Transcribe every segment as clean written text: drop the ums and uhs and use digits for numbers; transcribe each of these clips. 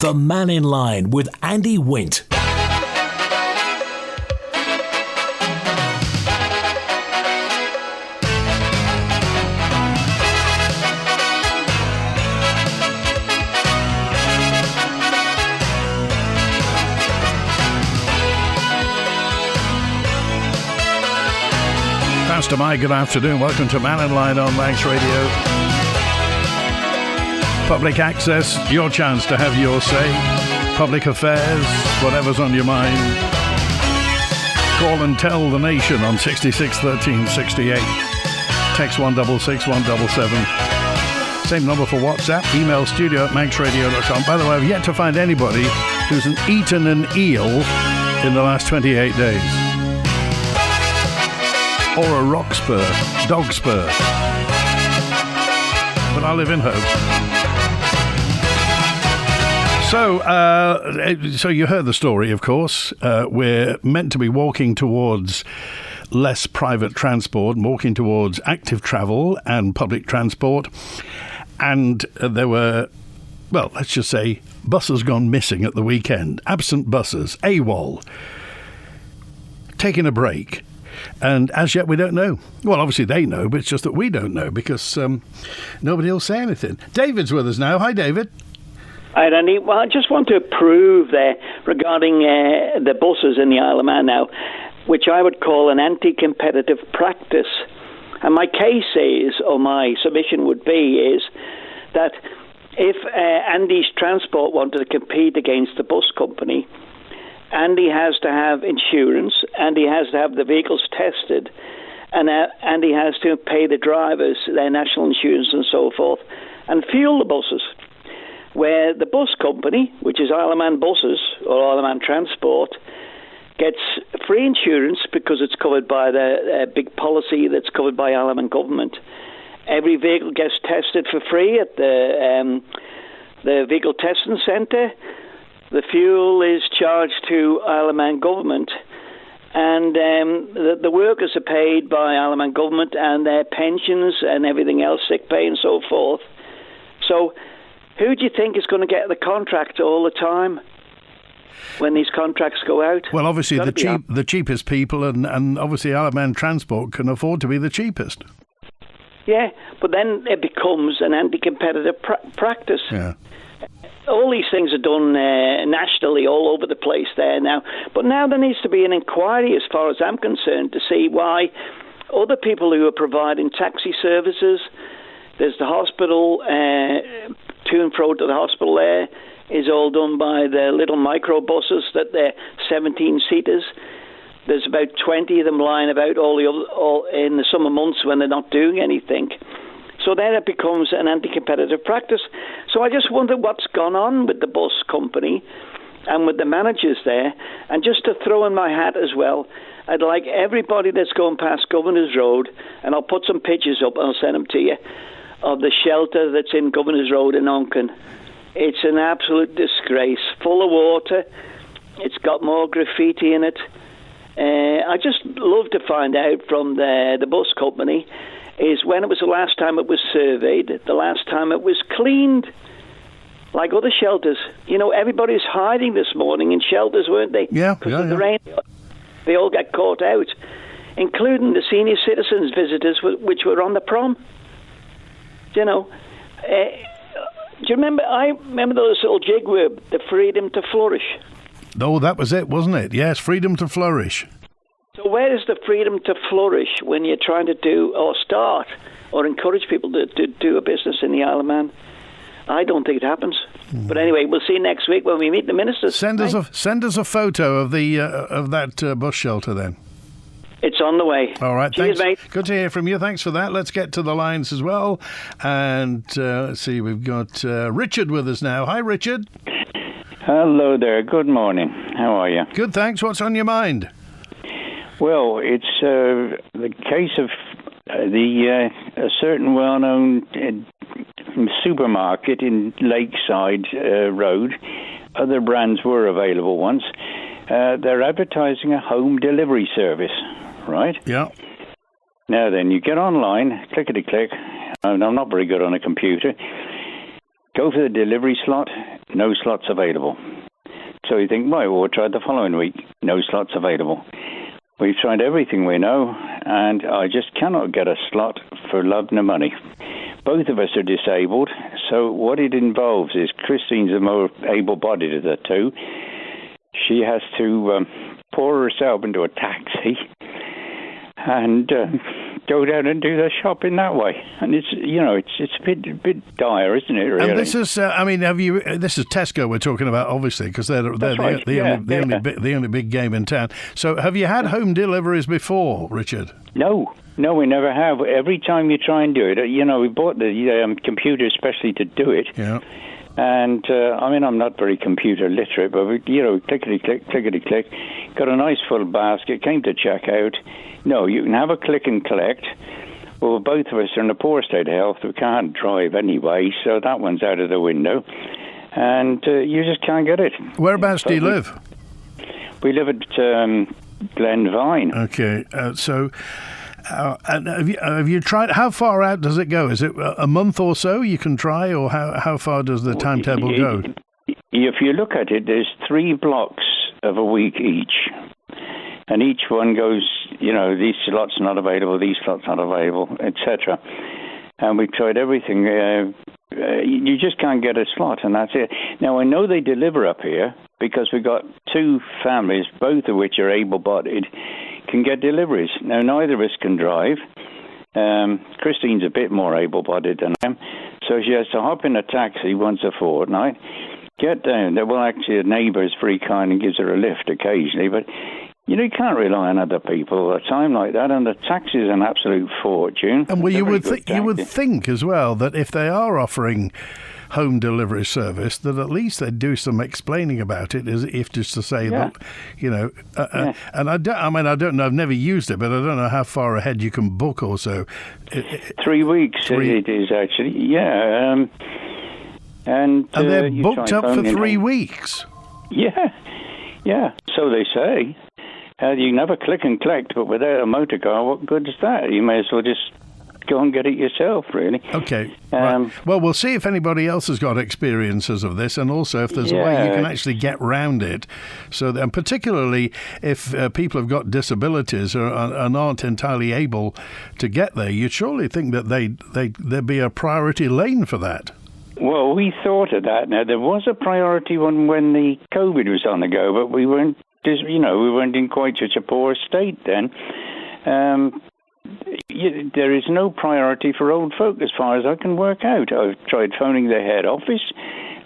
The Mannin Line with Andy Wint. Pastor Mike, good afternoon. Welcome to Mannin Line on Manx Radio. Public access, your chance to have your say. Public affairs, whatever's on your mind. Call and tell the nation on 66 13 68. Text 166 177. Same number for WhatsApp. Email studio@manxradio.com. By the way, I've yet to find anybody who's eaten an eel in the last 28 days. Or a rock spur, dog spur. But I live in hope. So you heard the story, of course. We're meant to be walking towards less private transport, walking towards active travel and public transport. And there were, well, let's just say, buses gone missing at the weekend. Absent buses, AWOL, taking a break. And as yet, we don't know. Well, obviously they know, but it's just that we don't know because nobody will say anything. David's with us now. Hi, David. Hi, Andy. Well, I just want to prove there regarding the buses in the Isle of Man now, which I would call an anti-competitive practice. And my case is, or my submission would be, is that if Andy's Transport wanted to compete against the bus company, Andy has to have insurance, Andy has to have the vehicles tested, and Andy has to pay the drivers their national insurance and so forth, and fuel the buses. Where the bus company, which is Isle of Man Buses or Isle of Man Transport, gets free insurance because it's covered by the big policy that's covered by Isle of Man government. Every vehicle gets tested for free at the vehicle testing centre. The fuel is charged to Isle of Man government, and the workers are paid by Isle of Man government and their pensions and everything else, sick pay and so forth. So who do you think is going to get the contract all the time when these contracts go out? Well, obviously the cheapest people, and obviously Isle of Man Transport can afford to be the cheapest. Yeah, but then it becomes an anti-competitive practice. Yeah. All these things are done nationally all over the place there now. But now there needs to be an inquiry, as far as I'm concerned, to see why other people who are providing taxi services, there's the hospital, to and fro to the hospital there is all done by the little microbuses that they're 17-seaters. There's about 20 of them lying about all in the summer months when they're not doing anything. So then it becomes an anti-competitive practice. So I just wonder what's gone on with the bus company and with the managers there. And just to throw in my hat as well, I'd like everybody that's going past Governor's Road, and I'll put some pictures up and I'll send them to you, of the shelter that's in Governor's Road in Onken. It's an absolute disgrace, full of water. It's got more graffiti in it. I just love to find out from the bus company is when it was the last time it was surveyed, the last time it was cleaned, like other shelters. You know, everybody's hiding this morning in shelters, weren't they? Yeah, because of the rain. They all got caught out, including the senior citizens visitors, which were on the prom. You know, do you remember? I remember those little jig word, the freedom to flourish. Oh, that was it, wasn't it? Yes, freedom to flourish. So where is the freedom to flourish when you're trying to do or start or encourage people to do a business in the Isle of Man? I don't think it happens. But anyway, we'll see next week when we meet the ministers. Send us a photo of that bus shelter then. It's on the way. All right, cheers, thanks. mate. Good to hear from you. Thanks for that. Let's get to the lines as well. And let's see, we've got Richard with us now. Hi, Richard. Hello there. Good morning. How are you? Good, thanks. What's on your mind? Well, it's the case of a certain well-known supermarket in Lakeside Road. Other brands were available once. They're advertising a home delivery service, right? Yeah. Now then, you get online, clickety-click. I'm not very good on a computer. Go for the delivery slot, no slots available. So you think, right, well, we'll try the following week, no slots available. We've tried everything we know, and I just cannot get a slot for love nor money. Both of us are disabled, so what it involves is Christine's the more able-bodied of the two. She has to pour herself into a taxi and go down and do the shopping that way, and it's a bit dire, isn't it? Really. And this is, this is Tesco we're talking about, obviously, because they're right. the only big game in town. So, have you had home deliveries before, Richard? No, we never have. Every time you try and do it, we bought the computer especially to do it. Yeah. And I'm not very computer literate, but clickety click, got a nice full basket, came to check out. No, you can have a click and collect. Well, both of us are in a poor state of health. We can't drive anyway, so that one's out of the window. And you just can't get it. Whereabouts do you live? We live at Glenvine. Okay, and have you tried? How far out does it go? Is it a month or so you can try, or how far does the timetable go? If you look at it, there's 3 blocks of a week each. And each one goes, these slots not available, these slots not available, etc. And we've tried everything. You just can't get a slot, and that's it. Now, I know they deliver up here because we've got 2 families, both of which are able-bodied, can get deliveries. Now, neither of us can drive. Christine's a bit more able-bodied than I am, so she has to hop in a taxi once a fortnight, get down there. Well, actually, a neighbour is very kind and gives her a lift occasionally, but you can't rely on other people all the time like that, and the taxi is an absolute fortune. And well, you would think as well that if they are offering home delivery service, that at least they'd do some explaining about it, as if just to say that, and I don't know, I've never used it, but I don't know how far ahead you can book or so. 3 weeks it is actually, yeah. And they're booked up for 3 weeks. Yeah, so they say. You can have a click and collect, but without a motor car, what good is that? You may as well just go and get it yourself, really. Okay. Right. Well, we'll see if anybody else has got experiences of this, and also if there's a way you can actually get round it. And particularly if people have got disabilities and aren't entirely able to get there, you'd surely think that there'd be a priority lane for that. Well, we thought of that. Now, there was a priority one when the COVID was on the go, but we weren't in quite such a poor state then. There is no priority for old folk as far as I can work out. I've tried phoning the head office,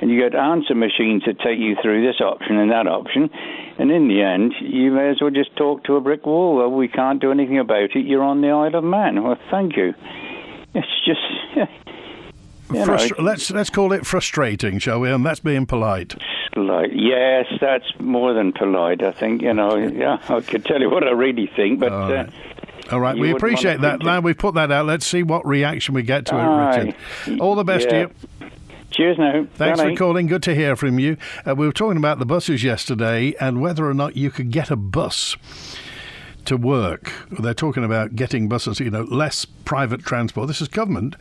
and you get answer machines that take you through this option and that option, and in the end, you may as well just talk to a brick wall. Well, we can't do anything about it. You're on the Isle of Man. Well, thank you. It's just... Let's call it frustrating, shall we? And that's being polite. Yes, that's more than polite, I think. I could tell you what I really think, but... All right, we appreciate that. Now we've put that out. Let's see what reaction we get to it, Richard. All the best to you. Cheers now. Thanks for calling. Good to hear from you. We were talking about the buses yesterday and whether or not you could get a bus to work. They're talking about getting buses, less private transport. This is government,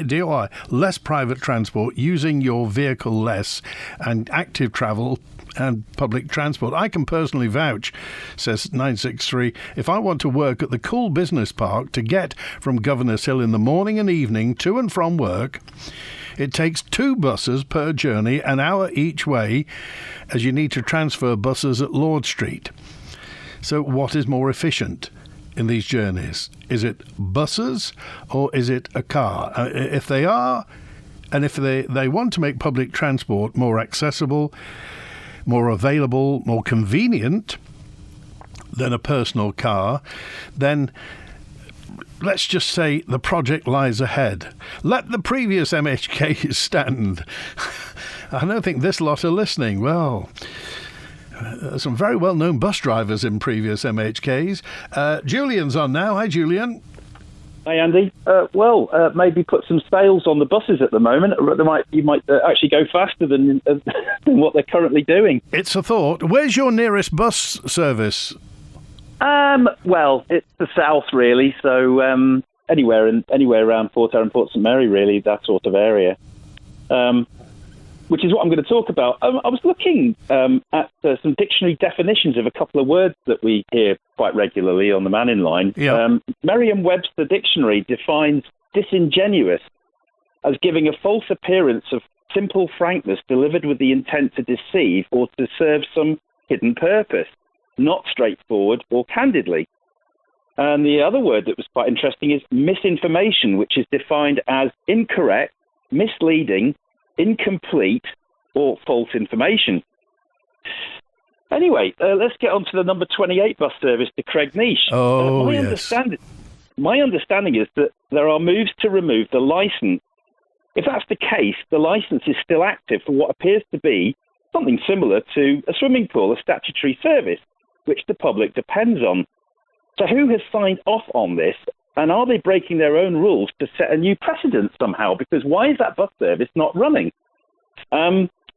DOI, less private transport, using your vehicle less, and active travel and public transport. I can personally vouch, says 963, if I want to work at the Cool Business Park to get from Governor's Hill in the morning and evening to and from work, it takes 2 buses per journey, an hour each way, as you need to transfer buses at Lord Street. So what is more efficient in these journeys? Is it buses or is it a car? If they are, and if they want to make public transport more accessible, more available, more convenient than a personal car, then let's just say the project lies ahead. Let the previous MHKs stand. I don't think this lot are listening. Well... some very well-known bus drivers in previous MHKs. Julian's on now. Hi, Julian. Hi, Andy. Maybe put some sails on the buses at the moment. You might actually go faster than what they're currently doing. It's a thought. Where's your nearest bus service? It's the south, really. So anywhere around Port Aaron, Port St Mary, really, that sort of area. which is what I'm going to talk about. I was looking at some dictionary definitions of a couple of words that we hear quite regularly on the Mannin Line. Yeah. Merriam-Webster Dictionary defines disingenuous as giving a false appearance of simple frankness delivered with the intent to deceive or to serve some hidden purpose, not straightforward or candidly. And the other word that was quite interesting is misinformation, which is defined as incorrect, misleading, incomplete, or false information. Anyway, let's get on to the number 28 bus service to Cregneash. Oh, yes. My understanding is that there are moves to remove the licence. If that's the case, the licence is still active for what appears to be something similar to a swimming pool, a statutory service, which the public depends on. So who has signed off on this, and are they breaking their own rules to set a new precedent somehow? Because why is that bus service not running?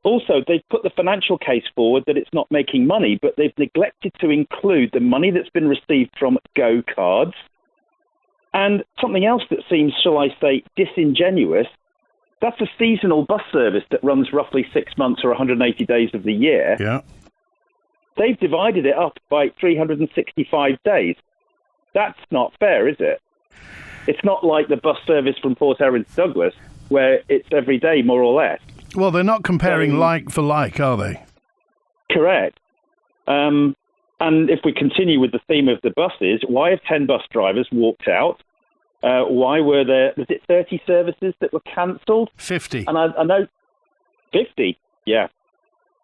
Also, they've put the financial case forward that it's not making money, but they've neglected to include the money that's been received from Go cards. And something else that seems, shall I say, disingenuous, that's a seasonal bus service that runs roughly 6 months or 180 days of the year. Yeah. They've divided it up by 365 days. That's not fair, is it? It's not like the bus service from Port Erin to Douglas, where it's every day, more or less. Well, they're not comparing like for like, are they? Correct. And if we continue with the theme of the buses, why have 10 bus drivers walked out? Why were there, was it 30 services that were cancelled? 50. And I know 50, yeah.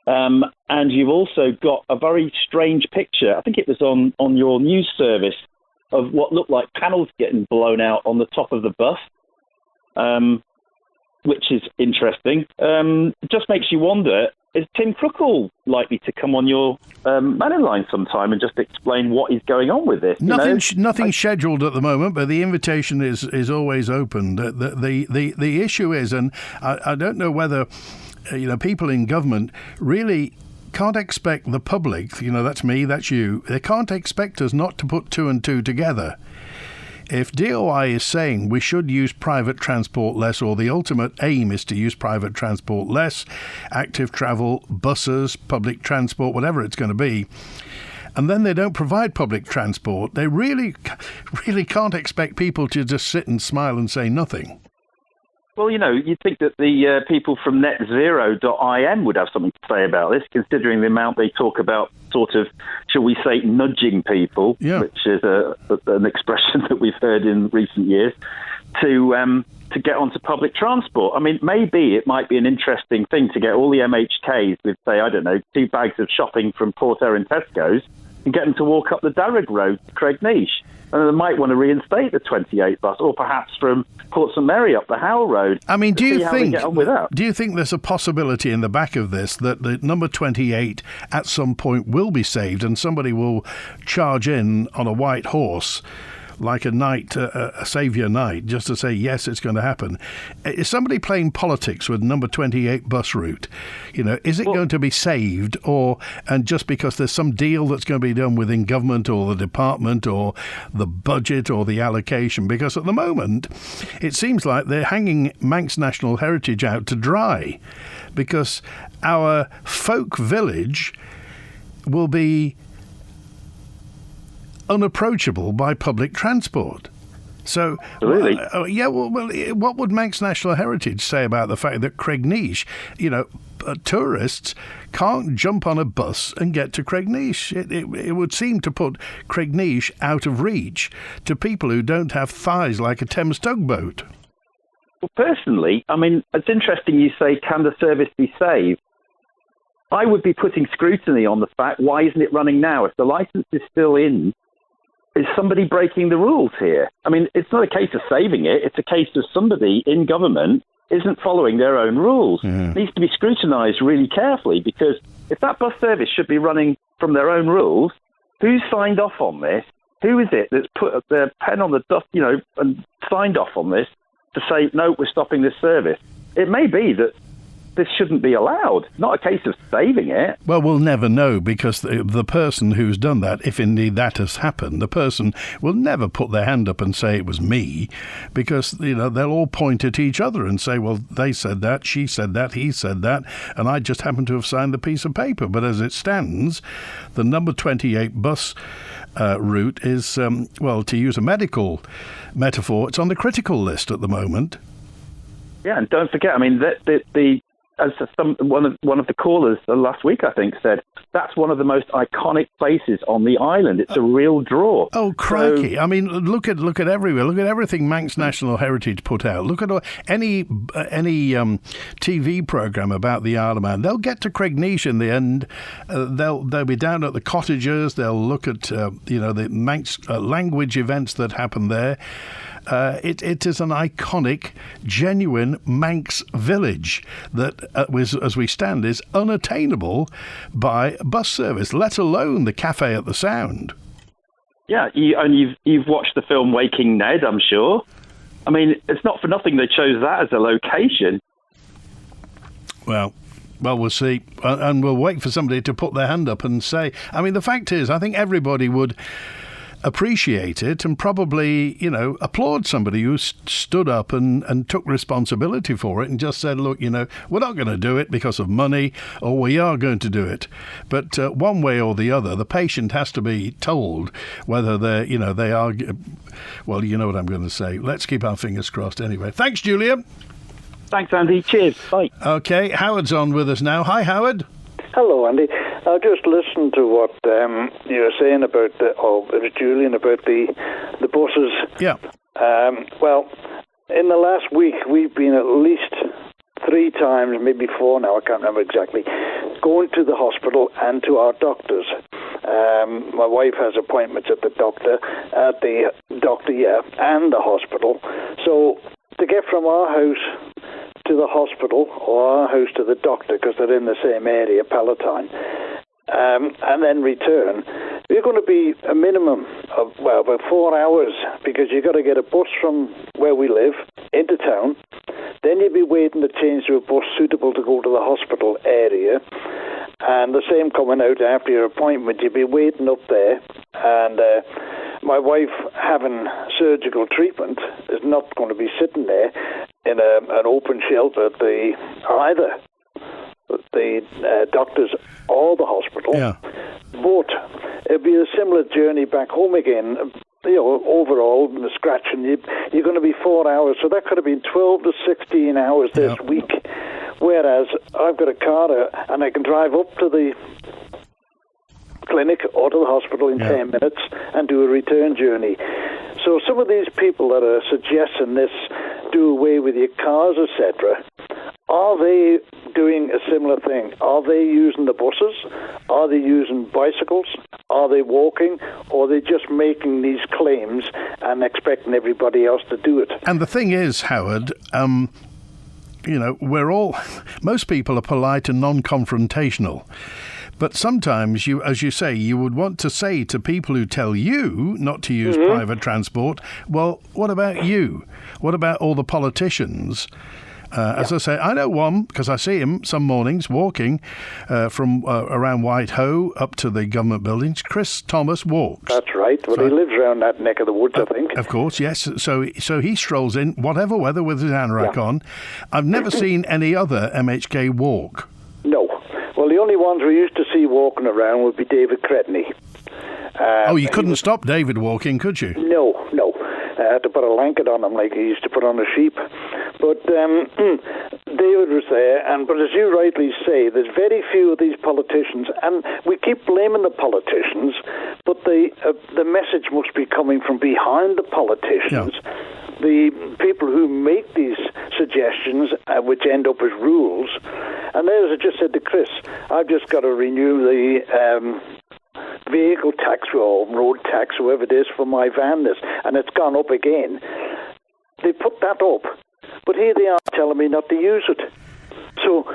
And you've also got a very strange picture, I think it was on your news service, of what looked like panels getting blown out on the top of the bus, which is interesting. It just makes you wonder, is Tim Crookall likely to come on your Mannin Line sometime and just explain what is going on with this? Nothing scheduled at the moment, but the invitation is always open. The issue is, and I don't know whether people in government really can't expect the public, that's me, that's you, they can't expect us not to put two and two together. If DOI is saying we should use private transport less, or the ultimate aim is to use private transport less, active travel, buses, public transport, whatever it's going to be, and then they don't provide public transport, they really can't expect people to just sit and smile and say nothing. Well, you'd think that the people from netzero.im would have something to say about this, considering the amount they talk about sort of, shall we say, nudging people, which is an expression that we've heard in recent years, to get onto public transport. I mean, maybe it might be an interesting thing to get all the MHKs with, say, 2 bags of shopping from Port Erin Tesco's and get them to walk up the Darragh Road to Cregneash. And they might want to reinstate the 28 bus, or perhaps from Port St Mary up the Howell Road. I mean, do you think there's a possibility in the back of this that the number 28 at some point will be saved and somebody will charge in on a white horse like a knight, a saviour knight, just to say, yes, it's going to happen? Is somebody playing politics with number 28 bus route? Is it going to be saved, and just because there's some deal that's going to be done within government or the department or the budget or the allocation? Because at the moment, it seems like they're hanging Manx National Heritage out to dry, because our folk village will be unapproachable by public transport. So, really? What would Manx National Heritage say about the fact that Cregneash, tourists can't jump on a bus and get to Cregneash? It would seem to put Cregneash out of reach to people who don't have thighs like a Thames tugboat. Well, personally, I mean, it's interesting you say, can the service be saved? I would be putting scrutiny on the fact, why isn't it running now? If the licence is still in, is somebody breaking the rules here? I mean, it's not a case of saving it. It's a case of somebody in government isn't following their own rules. It needs to be scrutinised really carefully, because if that bus service should be running from their own rules, who's signed off on this? Who is it that's put their pen on the dust, and signed off on this to say, no, we're stopping this service? It may be that this shouldn't be allowed. Not a case of saving it. Well, we'll never know, because the person who's done that, if indeed that has happened, the person will never put their hand up and say it was me, because, they'll all point at each other and say, well, they said that, she said that, he said that, and I just happen to have signed the piece of paper. But as it stands, the number 28 bus route is, to use a medical metaphor, it's on the critical list at the moment. Yeah, and don't forget, as one of the callers last week, I think, said, that's one of the most iconic places on the island. It's a real draw. Oh, crikey. So, look at everywhere. Look at everything Manx National Heritage put out. Look at any TV programme about the Isle of Man. They'll get to Cregneash in the end. They'll be down at the cottages. They'll look at, the Manx language events that happen there. It is an iconic, genuine Manx village that, as we stand, is unattainable by bus service, let alone the cafe at the Sound. Yeah, you've watched the film Waking Ned, I'm sure. It's not for nothing they chose that as a location. Well, we'll see. And we'll wait for somebody to put their hand up and say... the fact is, I think everybody would appreciate it and probably, applaud somebody who stood up and took responsibility for it and just said, look, we're not going to do it because of money, or we are going to do it. But one way or the other, the patient has to be told whether they are... Well, you know what I'm going to say. Let's keep our fingers crossed anyway. Thanks, Julia. Thanks, Andy. Cheers. Bye. Okay, Howard's on with us now. Hi, Howard. Hello, Andy. I just listened to what you were saying about, it was Julian, about the buses. Yeah. Well, in the last week, we've been at least 3 times, maybe 4 now, I can't remember exactly, going to the hospital and to our doctors. My wife has appointments at the doctor, and the hospital. So to get from our house to the hospital, or our house to the doctor, because they're in the same area, Palatine, and then return, you're going to be a minimum of, about 4 hours, because you've got to get a bus from where we live into town, then you'll be waiting to change to a bus suitable to go to the hospital area, and the same coming out after your appointment, you'll be waiting up there, and my wife, having surgical treatment, is not going to be sitting there in an open shelter at either the doctors or the hospital. Yeah. But it'll be a similar journey back home again. Overall, the scratching, you're going to be 4 hours. So that could have been 12 to 16 hours this week. Whereas I've got a car and I can drive up to the clinic or to the hospital in 10 minutes and do a return journey. So some of these people that are suggesting this, do away with your cars, etc., are they doing a similar thing? Are they using the buses? Are they using bicycles? Are they walking? Or are they just making these claims and expecting everybody else to do it? And the thing is, Howard, most people are polite and non-confrontational. But sometimes, as you say, you would want to say to people who tell you not to use private transport, well, what about you? What about all the politicians? As I say, I know one, because I see him some mornings walking from around Whitehoe up to the government buildings. Chris Thomas walks. That's right. Well, he lives around that neck of the woods, I think. Of course, yes. So he strolls in, whatever weather, with his anorak on. I've never seen any other MHK walk. No. Well, the only ones we used to see walking around would be David Cretney. You couldn't stop David walking, could you? No. I had to put a blanket on him like he used to put on a sheep. But David was there, but as you rightly say, there's very few of these politicians, and we keep blaming the politicians, but the message must be coming from behind the politicians. Yeah. The people who make these suggestions, which end up as rules. And as I just said to Chris, I've just got to renew the vehicle tax or road tax, whoever it is, for my van, and it's gone up again. They put that up, but here they are telling me not to use it. So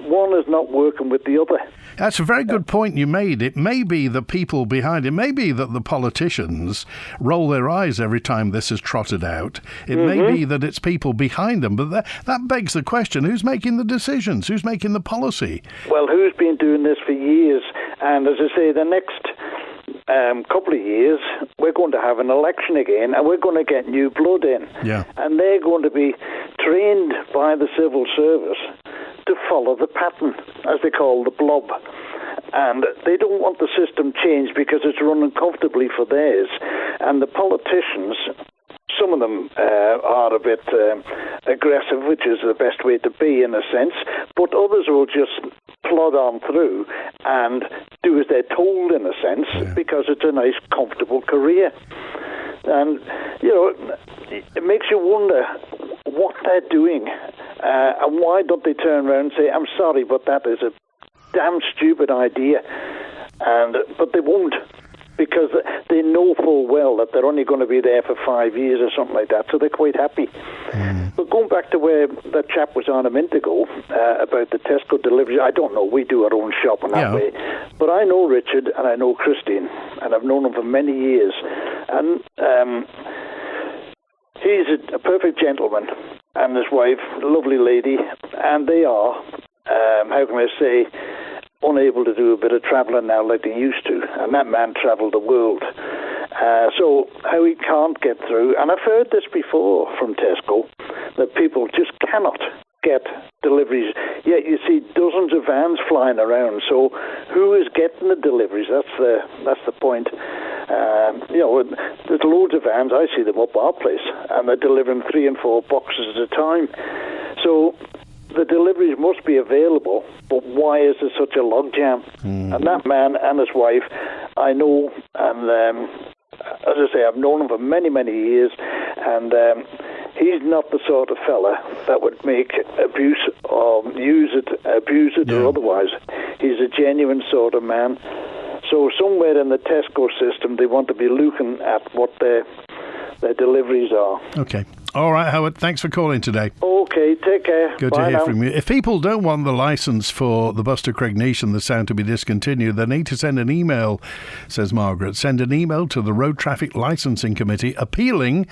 one is not working with the other. That's a very good point you made. It may be the people behind it. May be that the politicians roll their eyes every time this is trotted out. It may be that it's people behind them. But that begs the question, who's making the decisions? Who's making the policy? Well, who's been doing this for years? And as I say, the next couple of years, we're going to have an election again, and we're going to get new blood in. Yeah. And they're going to be trained by the civil service to follow the pattern, as they call the blob. And they don't want the system changed because it's running comfortably for theirs. And the politicians, some of them are a bit aggressive, which is the best way to be in a sense, but others will just plod on through and do as they're told in a sense, because it's a nice, comfortable career. And, you know, it makes you wonder what they're doing and why don't they turn around and say, I'm sorry, but that is a damn stupid idea. But they won't, because they know full well that they're only going to be there for 5 years or something like that, so they're quite happy. But going back to where that chap was on a minute ago about the Tesco delivery, I don't know, we do our own shopping that way. But I know Richard and I know Christine, and I've known him for many years. And he's a perfect gentleman, and his wife, a lovely lady, and they are, how can I say, unable to do a bit of travelling now like they used to, and that man travelled the world. So how he can't get through, and I've heard this before from Tesco, that people just cannot get deliveries. Yet you see dozens of vans flying around, so who is getting the deliveries? That's the point. You know, there's loads of vans, I see them up our place, and they're delivering 3 and 4 boxes at a time. So the deliveries must be available, but why is there such a logjam? And that man and his wife, I know, and as I say, I've known him for many, many years, and he's not the sort of fella that would make abuse or abuse it or otherwise. He's a genuine sort of man. So somewhere in the Tesco system, they want to be looking at what their deliveries are. Okay. All right, Howard, thanks for calling today. Okay, take care. Good to hear from you. If people don't want the licence for the bus to Craigneish and the Sound to be discontinued, they need to send an email, says Margaret. Send an email to the Road Traffic Licensing Committee appealing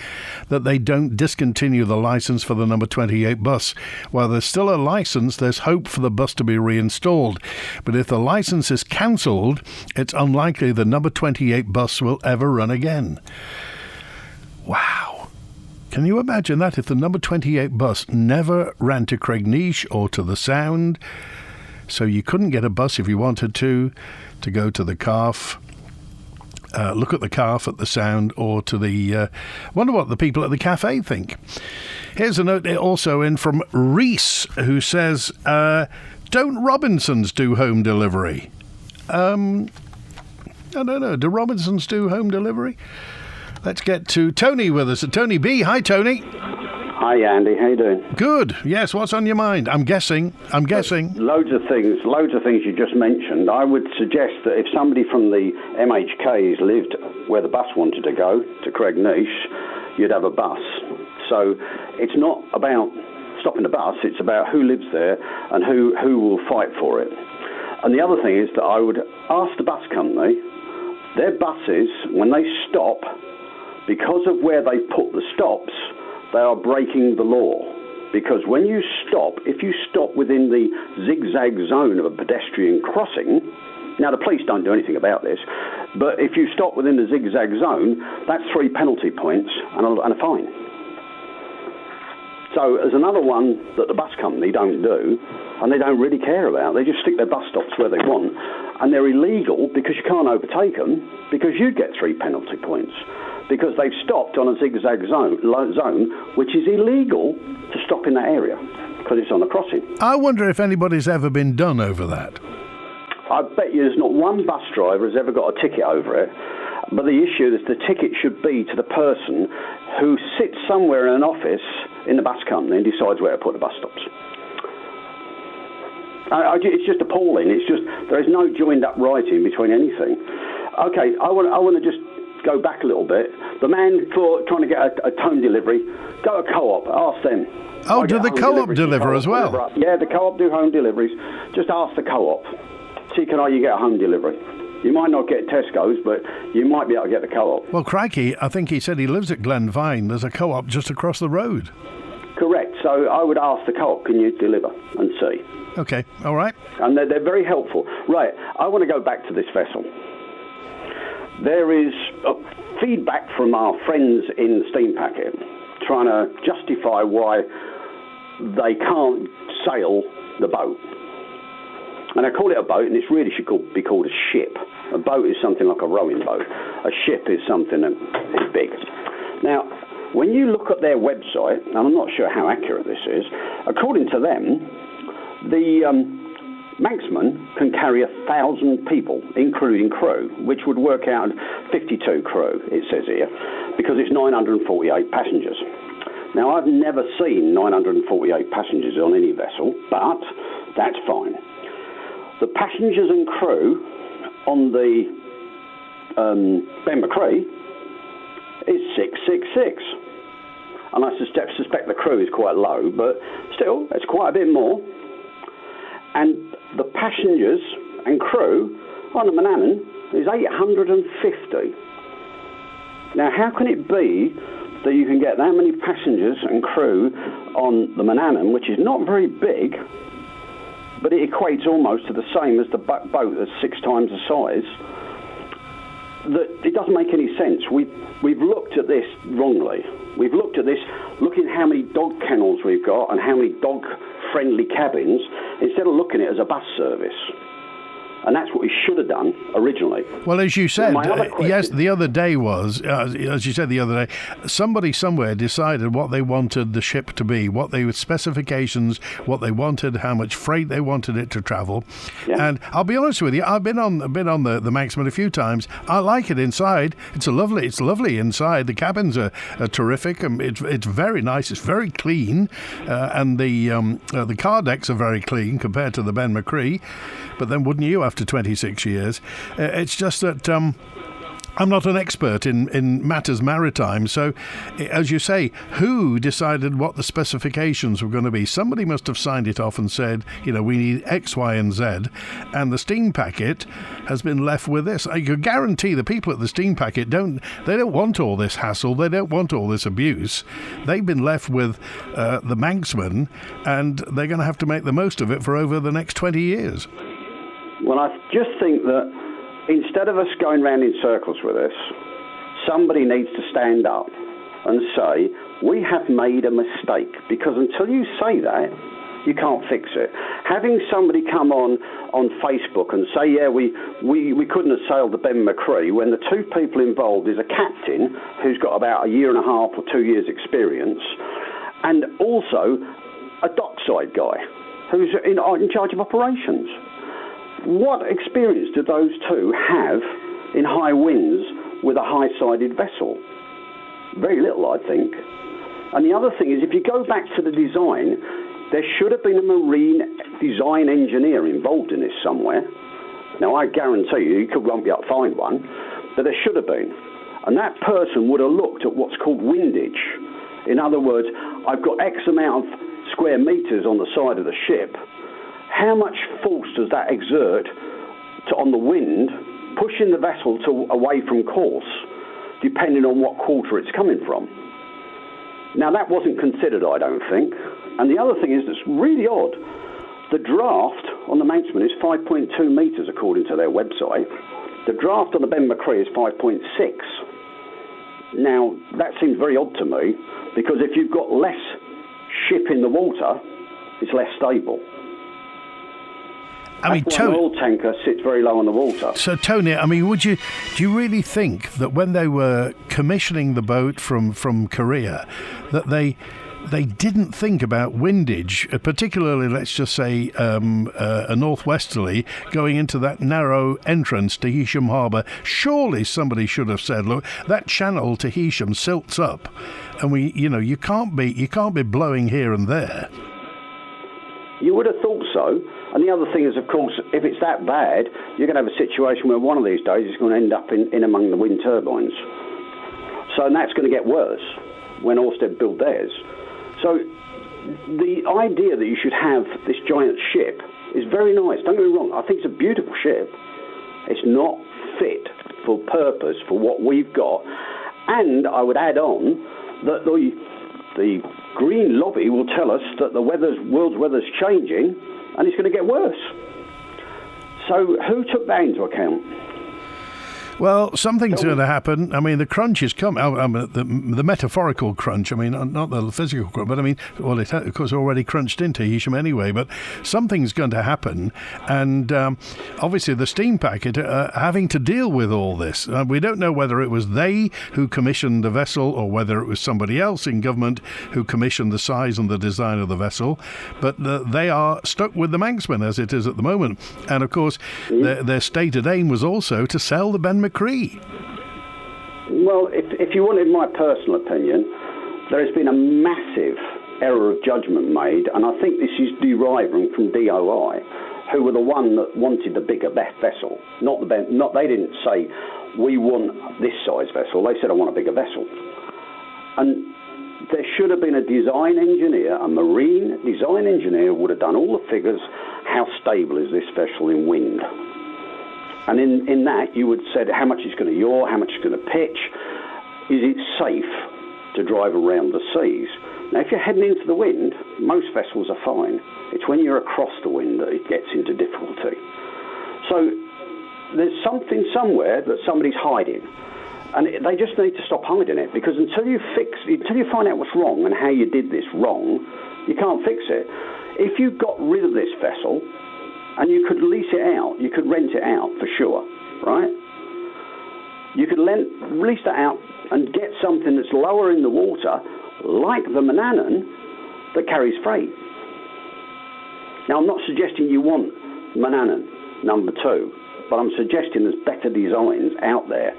that they don't discontinue the licence for the number 28 bus. While there's still a licence, there's hope for the bus to be reinstalled. But if the licence is cancelled, it's unlikely the number 28 bus will ever run again. Wow. Can you imagine that, if the number 28 bus never ran to Craigneish or to the Sound, so you couldn't get a bus if you wanted to go to the Calf, look at the Calf at the Sound, or to the... wonder what the people at the cafe think. Here's a note also in from Reese, who says, don't Robinsons do home delivery? I don't know. Do Robinsons do home delivery? Let's get to Tony with us. Tony B. Hi, Tony. Hi, Andy. How you doing? Good. Yes, what's on your mind? I'm guessing. Loads of things you just mentioned. I would suggest that if somebody from the MHKs lived where the bus wanted to go, to Craigneish, you'd have a bus. So it's not about stopping the bus, it's about who lives there and who will fight for it. And the other thing is that I would ask the bus company, their buses, when they stop, because of where they put the stops, they are breaking the law. Because when you stop, if you stop within the zigzag zone of a pedestrian crossing, now the police don't do anything about this, but if you stop within the zigzag zone, that's 3 penalty points and a fine. So there's another one that the bus company don't do, and they don't really care about. They just stick their bus stops where they want, and they're illegal because you can't overtake them, because you'd get 3 penalty points. Because they've stopped on a zigzag zone, which is illegal to stop in that area, because it's on a crossing. I wonder if anybody's ever been done over that. I bet you there's not one bus driver has ever got a ticket over it. But the issue is the ticket should be to the person who sits somewhere in an office in the bus company and decides where to put the bus stops. It's just appalling. It's just, there is no joined up writing between anything. Okay, I want to just go back a little bit. The man for trying to get a home delivery, go to Co-op, ask them. Oh, do the Co-op deliver as well? Yeah, the Co-op do home deliveries. Just ask the Co-op. See, can you get a home delivery? You might not get Tesco's, but you might be able to get the Co-op. Well, crikey, I think he said he lives at Glenvine. There's a Co-op just across the road. Correct. So I would ask the Co-op, can you deliver, and see. Okay, all right. And they're very helpful. Right, I want to go back to this vessel. There is feedback from our friends in the steam packet trying to justify why they can't sail the boat. And I call it a boat, and it really should be called a ship. A boat is something like a rowing boat. A ship is something that is big. Now, when you look at their website, and I'm not sure how accurate this is, according to them, the Manxman can carry 1,000 people, including crew, which would work out 52 crew, it says here, because it's 948 passengers. Now, I've never seen 948 passengers on any vessel, but that's fine. The passengers and crew on the Ben McCree is 666. And I suspect the crew is quite low, but still, it's quite a bit more. And the passengers and crew on the Mannin is 850. Now, how can it be that you can get that many passengers and crew on the Mannin, which is not very big, but it equates almost to the same as the boat that's 6 times the size? That it doesn't make any sense. We've looked at this wrongly. We've looked at this, looking how many dog kennels we've got and how many dog-friendly cabins, instead of looking at it as a bus service. And that's what we should have done originally. Well, as you said, yes, the other day was, as you said the other day, somebody somewhere decided what they wanted the ship to be, what they specifications, what they wanted, how much freight they wanted it to travel. Yeah. And I'll be honest with you, I've been on the Manxman a few times. I like it inside. It's lovely inside. The cabins are terrific. It's very nice. It's very clean, and the car decks are very clean compared to the Ben McCree. But then wouldn't you after 26 years? It's just that I'm not an expert in matters maritime. So, as you say, who decided what the specifications were going to be? Somebody must have signed it off and said, we need X, Y, and Z. And the steam packet has been left with this. I could guarantee the people at the steam packet don't want all this hassle. They don't want all this abuse. They've been left with the Manxman, and they're going to have to make the most of it for over the next 20 years. Well, I just think that instead of us going round in circles with this, somebody needs to stand up and say, we have made a mistake. Because until you say that, you can't fix it. Having somebody come on Facebook and say, yeah, we couldn't have sailed the Ben McCree, when the two people involved is a captain who's got about 1.5 years or 2 years experience, and also a dockside guy who's in charge of operations. What experience do those two have in high winds with a high-sided vessel? Very little, I think. And the other thing is, if you go back to the design, there should have been a marine design engineer involved in this somewhere. Now, I guarantee you won't be able to find one, but there should have been. And that person would have looked at what's called windage. In other words, I've got X amount of square metres on the side of the ship. How much force does that exert on the wind, pushing the vessel away from course, depending on what quarter it's coming from? Now, that wasn't considered, I don't think. And the other thing is that's really odd. The draft on the Manxman is 5.2 metres, according to their website. The draft on the Ben McCree is 5.6. Now, that seems very odd to me, because if you've got less ship in the water, it's less stable. An oil tanker sits very low on the water. So, Tony, do you really think that when they were commissioning the boat from Korea, that they didn't think about windage, particularly, let's just say, a northwesterly going into that narrow entrance to Heysham Harbour? Surely somebody should have said, look, that channel to Heysham silts up, and you can't be blowing here and there. You would have thought so. And the other thing is, of course, if it's that bad, you're going to have a situation where one of these days it's going to end up in among the wind turbines. So, and that's going to get worse when Ørsted build theirs. So the idea that you should have this giant ship is very nice. Don't get me wrong. I think it's a beautiful ship. It's not fit for purpose for what we've got. And I would add on that the green lobby will tell us that the world's weather's changing and it's going to get worse. So who took that into account? Well, something's going to happen. I mean, the crunch is coming. The metaphorical crunch. I mean, not the physical crunch, but I mean, well, it of course already crunched into Hisham anyway. But something's going to happen, and obviously the steam packet are having to deal with all this. We don't know whether it was they who commissioned the vessel or whether it was somebody else in government who commissioned the size and the design of the vessel. But they are stuck with the Manxman as it is at the moment, and of course, their stated aim was also to sell the Ben McCree. Well, if you wanted my personal opinion, there has been a massive error of judgment made, and I think this is deriving from DOI, who were the one that wanted the bigger vessel. They didn't say, we want this size vessel. They said, I want a bigger vessel. And there should have been a design engineer, a marine design engineer would have done all the figures, how stable is this vessel in wind? And in that, you would say how much it's going to yaw, how much it's going to pitch. Is it safe to drive around the seas? Now, if you're heading into the wind, most vessels are fine. It's when you're across the wind that it gets into difficulty. So there's something somewhere that somebody's hiding. And they just need to stop hiding it, because until you find out what's wrong and how you did this wrong, you can't fix it. If you got rid of this vessel, and you could lease it out, you could rent it out for sure, right? You could lease that out and get something that's lower in the water, like the Mannin, that carries freight. Now, I'm not suggesting you want Mannin number 2, but I'm suggesting there's better designs out there.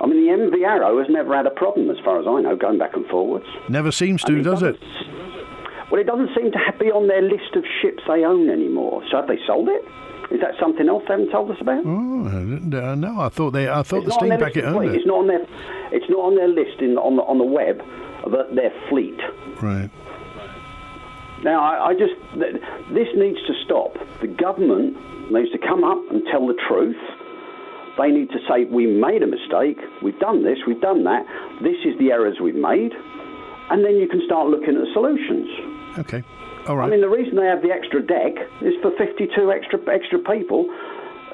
I mean, the MV Arrow has never had a problem, as far as I know, going back and forwards. Never seems to, does it? Well, it doesn't seem to be on their list of ships they own anymore. So have they sold it? Is that something else they haven't told us about? Oh, no. I thought the steam packet owned it. It's not on their list on the web of their fleet. Right. Now, this needs to stop. The government needs to come up and tell the truth. They need to say, we made a mistake, we've done this, we've done that, this is the errors we've made, and then you can start looking at solutions. Okay, all right. I mean, the reason they have the extra deck is for 52 extra people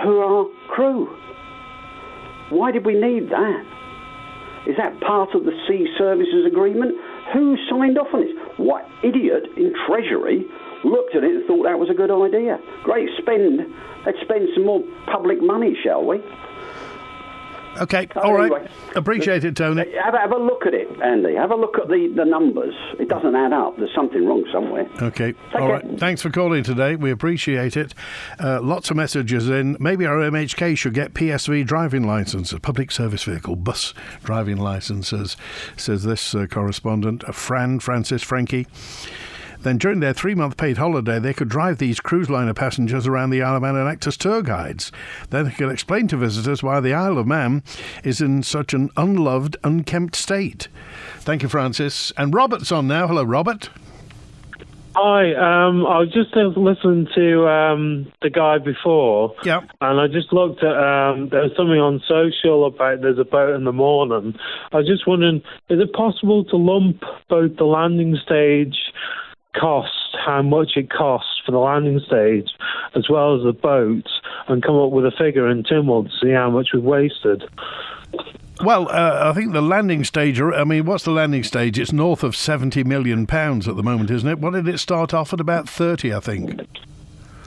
who are crew. Why did we need that? Is that part of the Sea Services Agreement? Who signed off on this? What idiot in Treasury looked at it and thought that was a good idea? Great spend. Let's spend some more public money, shall we? Okay, all right. Appreciate it, Tony. Have a look at it, Andy. Have a look at the numbers. It doesn't add up. There's something wrong somewhere. Okay, all right. Thanks for calling today. We appreciate it. Lots of messages in. Maybe our MHK should get PSV driving licences, public service vehicle, bus driving licences, says this correspondent, Francis Frankie. Then during their 3-month paid holiday, they could drive these cruise liner passengers around the Isle of Man and act as tour guides. Then they could explain to visitors why the Isle of Man is in such an unloved, unkempt state. Thank you, Francis. And Robert's on now. Hello, Robert. Hi, I was just listening to the guy before, yeah, and I just looked at, there was something on social about there's a boat in the morning. I was just wondering, is it possible to lump both the landing stage cost, how much it costs for the landing stage, as well as the boat, and come up with a figure in Tynwald to see how much we've wasted? Well, I think the landing stage, I mean, what's the landing stage? It's north of £70 million at the moment, isn't it? What did it start off at? About 30, I think.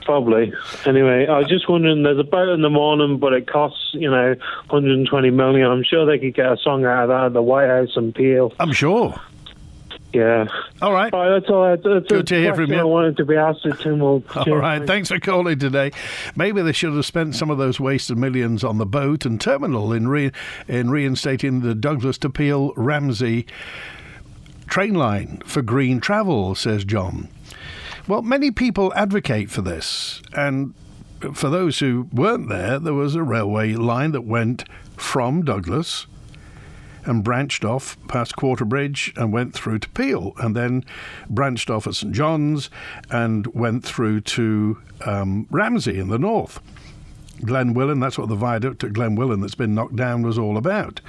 Probably. Anyway, I was just wondering, there's a boat in the morning, but it costs, 120 million. I'm sure they could get a song out of that at the White House and Peel. I'm sure. Yeah. All right. That's all. That's good to hear from you. I wanted to be asked at Tynwald. All right. Thanks for calling today. Maybe they should have spent some of those wasted millions on the boat and terminal in reinstating the Douglas to Peel Ramsey train line for green travel, says John. Well, many people advocate for this, and for those who weren't there was a railway line that went from Douglas and branched off past Quarterbridge and went through to Peel, and then branched off at St John's and went through to Ramsey in the north. Glenwillan, that's what the viaduct at Glenwillan that's been knocked down was all about.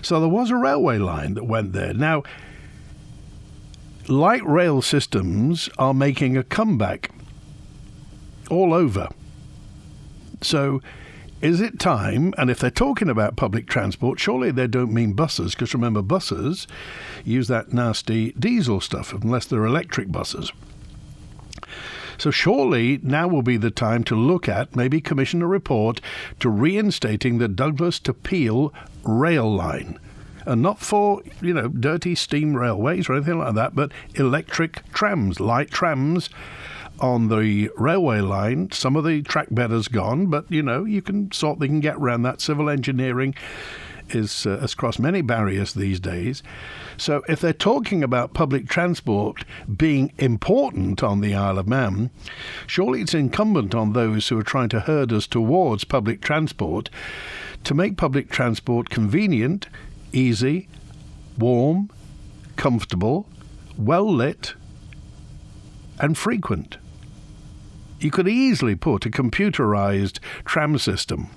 So there was a railway line that went there. Now, light rail systems are making a comeback all over. So is it time, and if they're talking about public transport, surely they don't mean buses, because remember, buses use that nasty diesel stuff, unless they're electric buses. So surely now will be the time to look at, maybe commission a report to reinstating the Douglas to Peel rail line. And not for, dirty steam railways or anything like that, but electric trams, light trams on the railway line. Some of the track bedder's gone, but, they can get around that. Civil engineering has crossed many barriers these days. So if they're talking about public transport being important on the Isle of Man, surely it's incumbent on those who are trying to herd us towards public transport to make public transport convenient, easy, warm, comfortable, well lit, and frequent. You could easily put a computerised tram system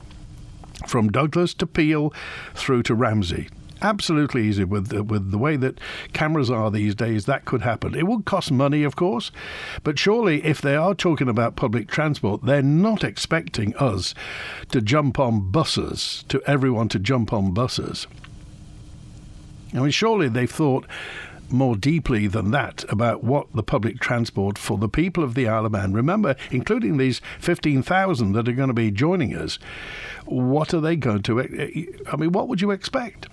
from Douglas to Peel through to Ramsey. Absolutely easy. With the way that cameras are these days, that could happen. It would cost money, of course, but surely if they are talking about public transport, they're not expecting us to jump on buses, to everyone to jump on buses. I mean, surely they've thought more deeply than that about what the public transport for the people of the Isle of Man, remember, including these 15,000 that are going to be joining us, what are they going to, what would you expect?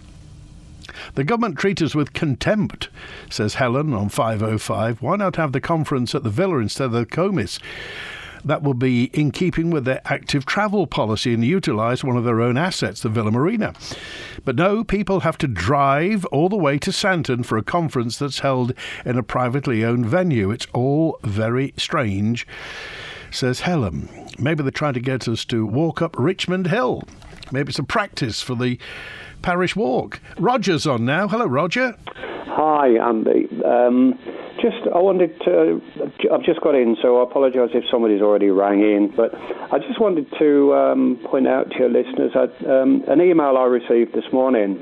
The government treat us with contempt, says Helen on 505. Why not have the conference at the Villa instead of the Comis? That will be in keeping with their active travel policy and utilise one of their own assets, the Villa Marina. But no, people have to drive all the way to Santon for a conference that's held in a privately owned venue. It's all very strange, says Helen. Maybe they're trying to get us to walk up Richmond Hill. Maybe it's a practice for the parish walk. Roger's on now. Hello, Roger. Hi, Andy. I've just got in, so I apologise if somebody's already rang in, but I just wanted to point out to your listeners an email I received this morning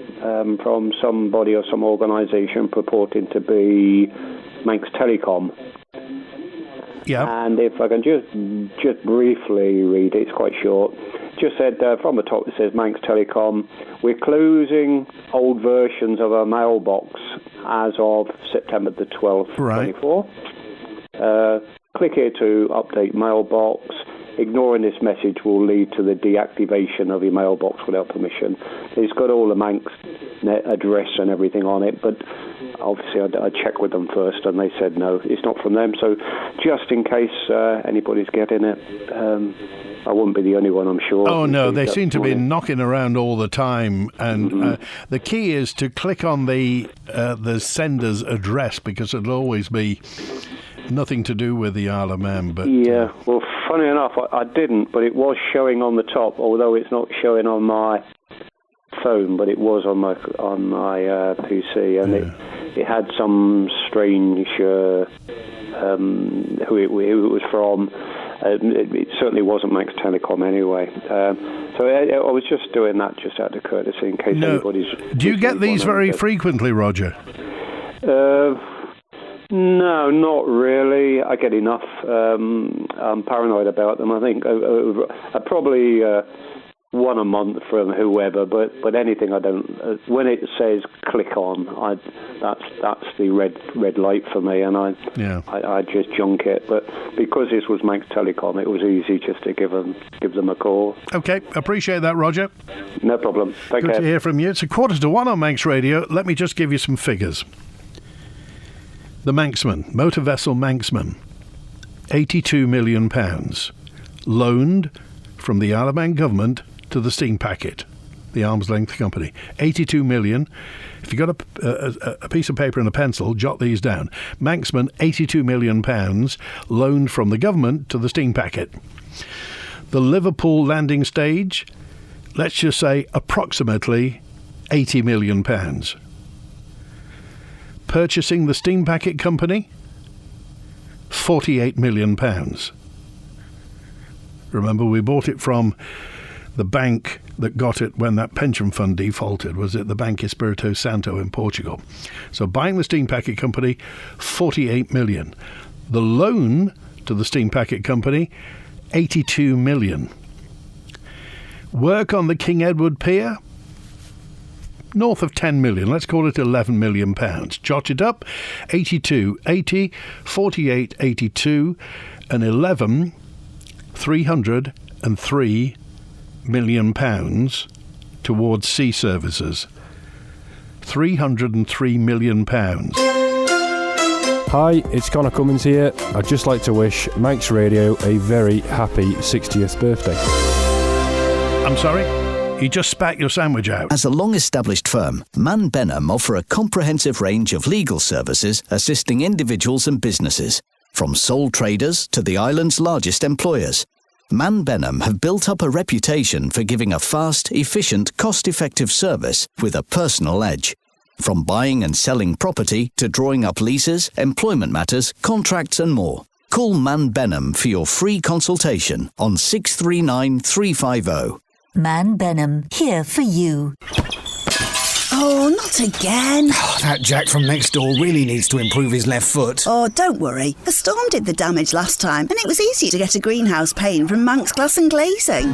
from somebody or some organisation purporting to be Manx Telecom. Yeah. And if I can just briefly read it, it's quite short. Just said from the top, it says Manx Telecom, we're closing old versions of our mailbox as of September the 12th, 24. Click here to update mailbox. Ignoring this message will lead to the deactivation of your mailbox without permission. It's got all the Manx net address and everything on it, but obviously I checked with them first and they said no, it's not from them. So just in case anybody's getting it, I wouldn't be the only one, I'm sure. Oh, no, they seem to be knocking around all the time. And the key is to click on the sender's address, because it'll always be nothing to do with the Isle of Man. But yeah, well, funny enough, I didn't, but it was showing on the top, although it's not showing on my phone, but it was on my PC, and it had some strange who it was from. It certainly wasn't Manx Telecom anyway. So I was just doing that just out of courtesy in case anybody's... Do you get these very frequently, Roger? No, not really. I get enough. I'm paranoid about them. I think I probably one a month from whoever, but anything I don't. When it says click on, that's the red light for me, and I just junk it. But because this was Manx Telecom, it was easy just to give them a call. Okay, appreciate that, Roger. No problem. Take care. Good to hear from you. It's 1:45 on Manx Radio. Let me just give you some figures. The Manxman, motor vessel Manxman, £82 million, loaned from the Isle of Man government to the steam packet, the arm's length company. 82 million. If you've got a piece of paper and a pencil, jot these down. Manxman, £82 million loaned from the government to the steam packet. The Liverpool landing stage, let's just say approximately £80 million. Purchasing the steam packet company, £48 million. Remember, we bought it from the bank that got it when that pension fund defaulted. Was it the Banco Espírito Santo in Portugal? So buying the steam packet company, £48 million. The loan to the steam packet company, £82 million. Work on the King Edward Pier, north of 10 million. Let's call it £11 million. Jot it up. 82, 80, 48, 82, and 11, £303 million towards sea services. £303 million. Hi, it's Connor Cummins here. I'd just like to wish Manx Radio a very happy 60th birthday. I'm sorry? You just spat your sandwich out. As a long-established firm, Mann Benham offer a comprehensive range of legal services assisting individuals and businesses, from sole traders to the island's largest employers. Mann Benham have built up a reputation for giving a fast, efficient, cost-effective service with a personal edge. From buying and selling property to drawing up leases, employment matters, contracts and more. Call Mann Benham for your free consultation on 639 350. Mann Benham, here for you. Oh, not again. Oh, that Jack from next door really needs to improve his left foot. Oh, don't worry. The storm did the damage last time, and it was easy to get a greenhouse pane from Manx Glass and Glazing.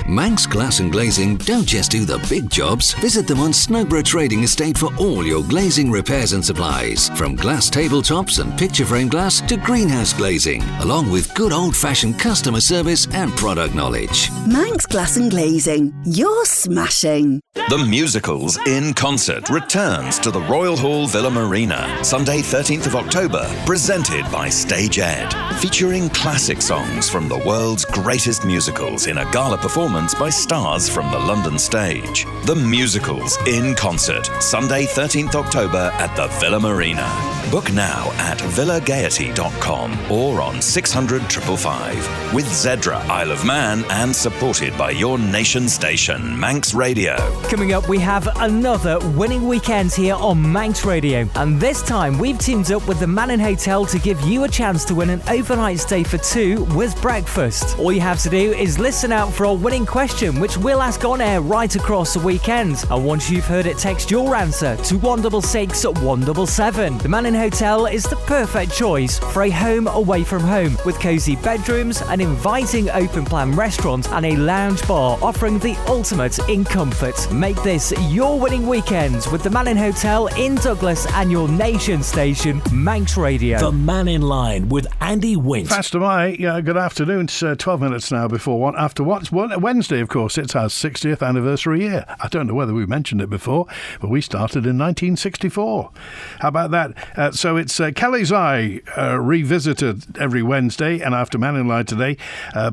Manx Glass and Glazing don't just do the big jobs. Visit them on Snowborough Trading Estate for all your glazing repairs and supplies. From glass tabletops and picture frame glass to greenhouse glazing, along with good old-fashioned customer service and product knowledge. Manx Glass and Glazing. You're smashing. The Musicals in Concert returns to the Royal Hall Villa Marina, Sunday 13th of October, presented by Stage Ed, featuring classic songs from the world's greatest musicals in a gala performance by stars from the London stage. The Musicals in Concert, Sunday 13th October at the Villa Marina. Book now at villagaiety.com or on 600 555 with Zedra Isle of Man and supported by your nation station, Manx Radio. Coming up, we have another winning weekend here on Manx Radio. And this time, we've teamed up with the Mannin Hotel to give you a chance to win an overnight stay for two with breakfast. All you have to do is listen out for our winning question, which we'll ask on air right across the weekend. And once you've heard it, text your answer to 166 177. The Mannin Hotel is the perfect choice for a home away from home, with cosy bedrooms, an inviting open-plan restaurant and a lounge bar offering the ultimate in comfort. Make this your winning weekend with the Mannin Hotel in Douglas and your nation station, Manx Radio. The Mannin Line with Andy Wint. Fast am I. Yeah, good afternoon. It's 12 minutes now before one. After what's Wednesday, of course, it's our 60th anniversary year. I don't know whether we mentioned it before, but we started in 1964. How about that? So it's Kelly's Eye revisited every Wednesday, and after Mannin Line today,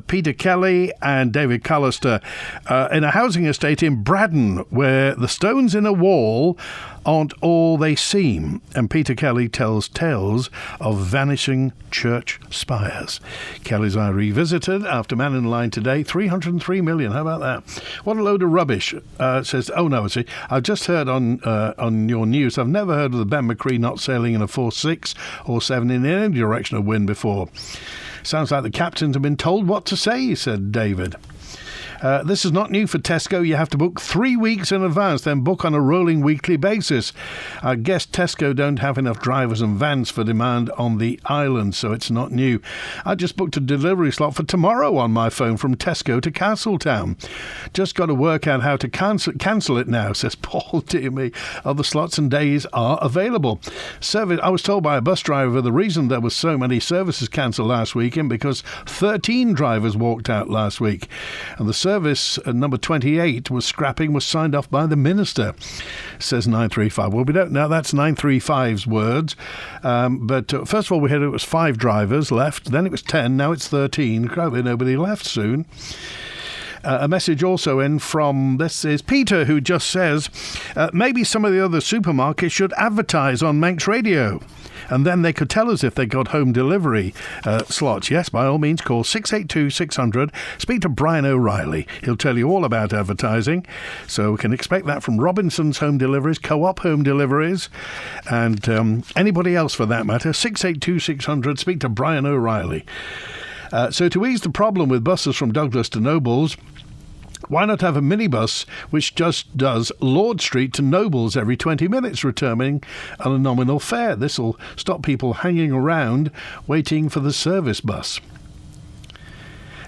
Peter Kelly and David Callister in a housing estate in Braddon, where the stones in a wall aren't all they seem, and Peter Kelly tells tales of vanishing church spires. Kelly's Eye revisited after Mannin Line today. 303 million. How about that? What a load of rubbish. Says, oh no, see, I've just heard on your news, I've never heard of the Ben McCree not sailing in a 4-6 or 7 in any direction of wind before. Sounds like the captains have been told what to say, said David. This is not new for Tesco. You have to book 3 weeks in advance, then book on a rolling weekly basis. I guess Tesco don't have enough drivers and vans for demand on the island, so it's not new. I just booked a delivery slot for tomorrow on my phone from Tesco to Castletown. Just got to work out how to cancel it now, says Paul. Dear me, other slots and days are available. I was told by a bus driver the reason there was so many services cancelled last weekend because 13 drivers walked out last week, and the service number 28 was signed off by the minister, says 935. Well, we don't know. That's 935's words. But first of all, we heard it was 5 drivers left. Then it was 10. Now it's 13. Probably nobody left soon. A message also in from, this is Peter, who just says, maybe some of the other supermarkets should advertise on Manx Radio. And then they could tell us if they got home delivery slots. Yes, by all means, call 682-600. Speak to Brian O'Reilly. He'll tell you all about advertising. So we can expect that from Robinson's Home Deliveries, Co-op Home Deliveries, and anybody else for that matter. 682-600. Speak to Brian O'Reilly. So to ease the problem with buses from Douglas to Nobles, why not have a minibus which just does Lord Street to Nobles every 20 minutes, returning on a nominal fare? This will stop people hanging around waiting for the service bus.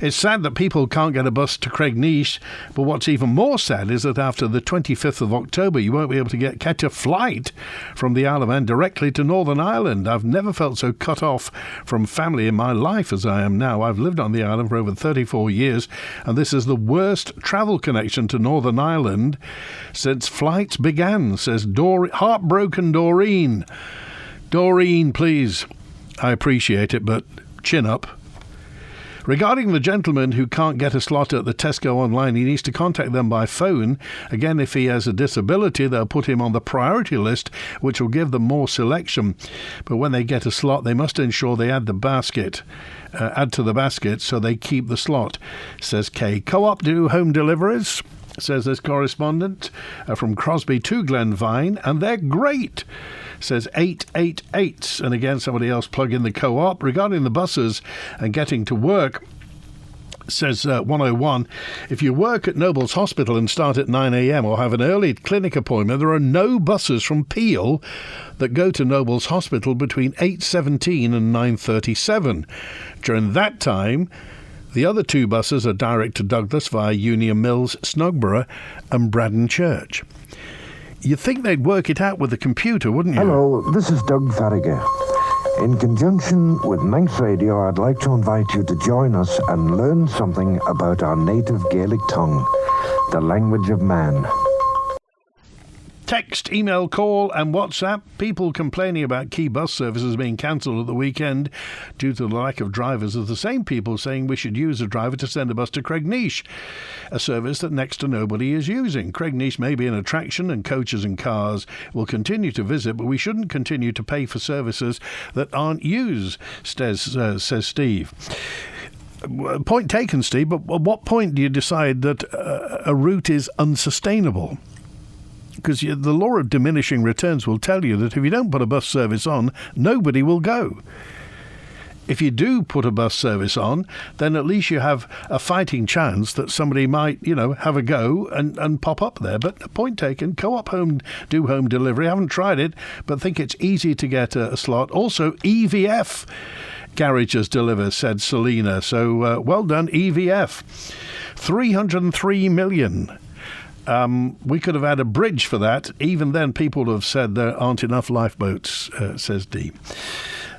It's sad that people can't get a bus to Craignish, but what's even more sad is that after the 25th of October, you won't be able to catch a flight from the Isle of Man directly to Northern Ireland. I've never felt so cut off from family in my life as I am now. I've lived on the island for over 34 years, and this is the worst travel connection to Northern Ireland since flights began, says heartbroken Doreen. Doreen, please. I appreciate it, but chin up. Regarding the gentleman who can't get a slot at the Tesco online, he needs to contact them by phone. Again, if he has a disability, they'll put him on the priority list, which will give them more selection. But when they get a slot, they must ensure they add to the basket so they keep the slot, says Kay. Co-op do home deliveries, says this correspondent, from Crosby to Glenvine, and they're great, says 888. And again, somebody else plug in the Co-op. Regarding the buses and getting to work, says 101, if you work at Nobles Hospital and start at 9 a.m. or have an early clinic appointment, there are no buses from Peel that go to Nobles Hospital between 8:17 and 9:37. During that time, the other two buses are direct to Douglas via Union Mills, Snogborough and Braddon Church. You'd think they'd work it out with the computer, wouldn't you? Hello, this is Doug Farragher. In conjunction with Manx Radio, I'd like to invite you to join us and learn something about our native Gaelic tongue, the language of man. Text, email, call and WhatsApp. People complaining about key bus services being cancelled at the weekend due to the lack of drivers are the same people saying we should use a driver to send a bus to Craignish, a service that next to nobody is using. Craignish may be an attraction and coaches and cars will continue to visit, but we shouldn't continue to pay for services that aren't used, says Steve. Point taken, Steve, but at what point do you decide that a route is unsustainable? Because the law of diminishing returns will tell you that if you don't put a bus service on, nobody will go. If you do put a bus service on, then at least you have a fighting chance that somebody might, have a go and pop up there. But point taken, Co-op home delivery. I haven't tried it, but think it's easy to get a slot. Also, EVF garages deliver, said Selena. So well done, EVF. 303 million. We could have had a bridge for that. Even then, people would have said there aren't enough lifeboats, says Dee.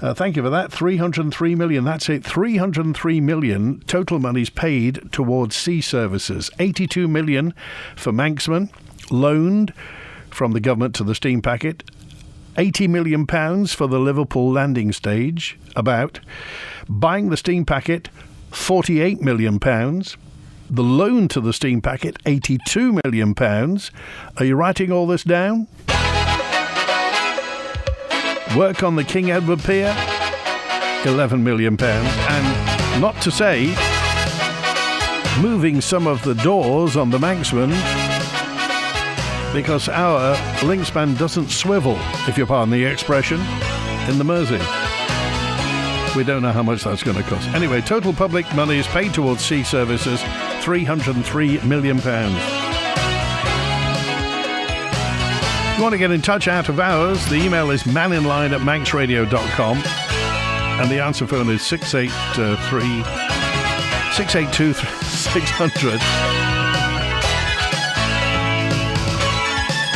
Thank you for that. 303 million. That's it. 303 million total monies paid towards sea services. 82 million for Manxman, loaned from the government to the steam packet. 80 million pounds for the Liverpool landing stage, buying the steam packet, 48 million pounds. The loan to the steam packet, £82 million. Are you writing all this down? Work on the King Edward Pier, £11 million. And not to say, moving some of the doors on the Manxman because our link span doesn't swivel, if you pardon the expression, in the Mersey. We don't know how much that's going to cost. Anyway, total public money is paid towards sea services, £303 million. If you want to get in touch out of hours, the email is manninline@manxradio.com and the answer phone is 682-600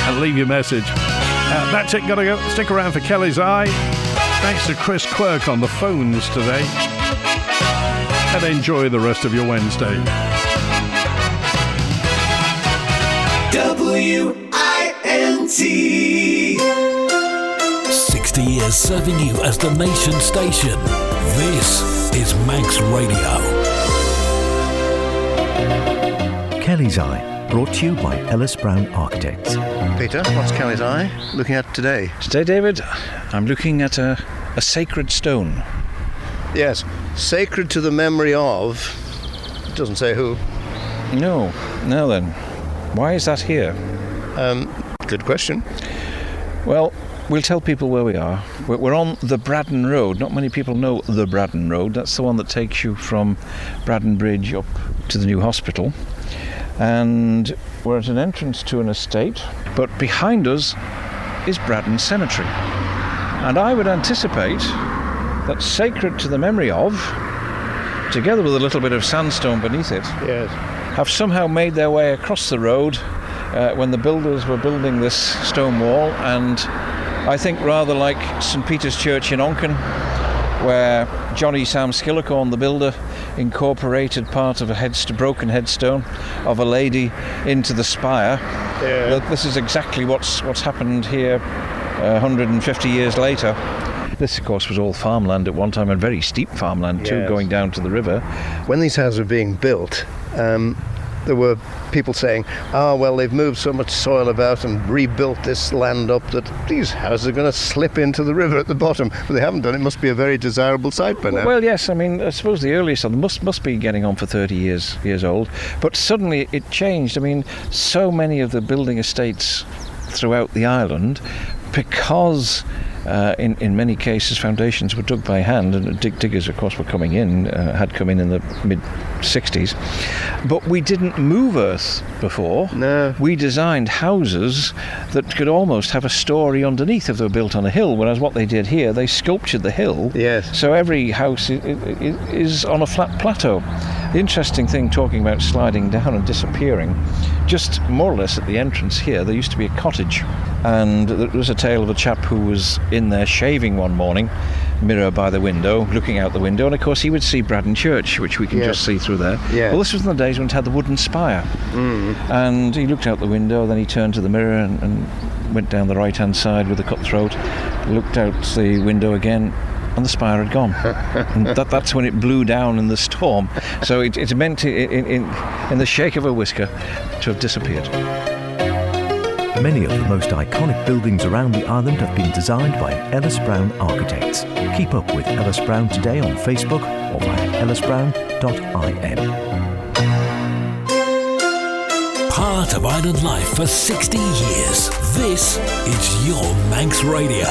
and leave your message. That's it, gotta go. Stick around for Kelly's Eye. Thanks to Chris Quirk on the phones today. And enjoy the rest of your Wednesday. WINT 60 years serving you as the nation station. This is Manx Radio. Kelly's Eye, brought to you by Ellis Brown Architects. Peter, what's Kelly's Eye looking at today? Today, David, I'm looking at a sacred stone. Yes, sacred to the memory of... It doesn't say who. No. Now then, why is that here? Good question. Well, we'll tell people where we are. We're on the Braddon Road. Not many people know the Braddon Road. That's the one that takes you from Braddon Bridge up to the new hospital. And we're at an entrance to an estate, but behind us is Braddon Cemetery. And I would anticipate that sacred to the memory of, together with a little bit of sandstone beneath it, yes, have somehow made their way across the road when the builders were building this stone wall. And I think rather like St Peter's Church in Onken, where Johnny Sam Skillicorn, the builder, incorporated part of a broken headstone of a lady into the spire. Yeah. This is exactly what's happened here 150 years later. This, of course, was all farmland at one time, and very steep farmland too, Yes. going down to the river. When these houses were being built, there were people saying, well, they've moved so much soil about and rebuilt this land up that these houses are going to slip into the river at the bottom. But they haven't done it. It must be a very desirable site by now. Well, yes, I mean, I suppose the earliest of them must be getting on for 30 years old. But suddenly it changed. I mean, so many of the building estates throughout the island, because in many cases foundations were dug by hand, and diggers, of course, had come in the mid-60s. But we didn't move earth before. No. We designed houses that could almost have a story underneath if they were built on a hill, whereas what they did here, they sculptured the hill. Yes. So every house is on a flat plateau. The interesting thing, talking about sliding down and disappearing, just more or less at the entrance here, there used to be a cottage. And there was a tale of a chap who was in there shaving one morning, mirror by the window, looking out the window, and of course he would see Braddon Church, which we can just see through there. Yeah. Well, this was in the days when it had the wooden spire. And he looked out the window, then he turned to the mirror and went down the right-hand side with a cut-throat, looked out the window again, and the spire had gone. And that's when it blew down in the storm. So it's meant to, in the shake of a whisker, to have disappeared. Many of the most iconic buildings around the island have been designed by Ellis Brown Architects. Keep up with Ellis Brown today on Facebook or via ellisbrown.in. Part of island life for 60 years. This is your Manx Radio.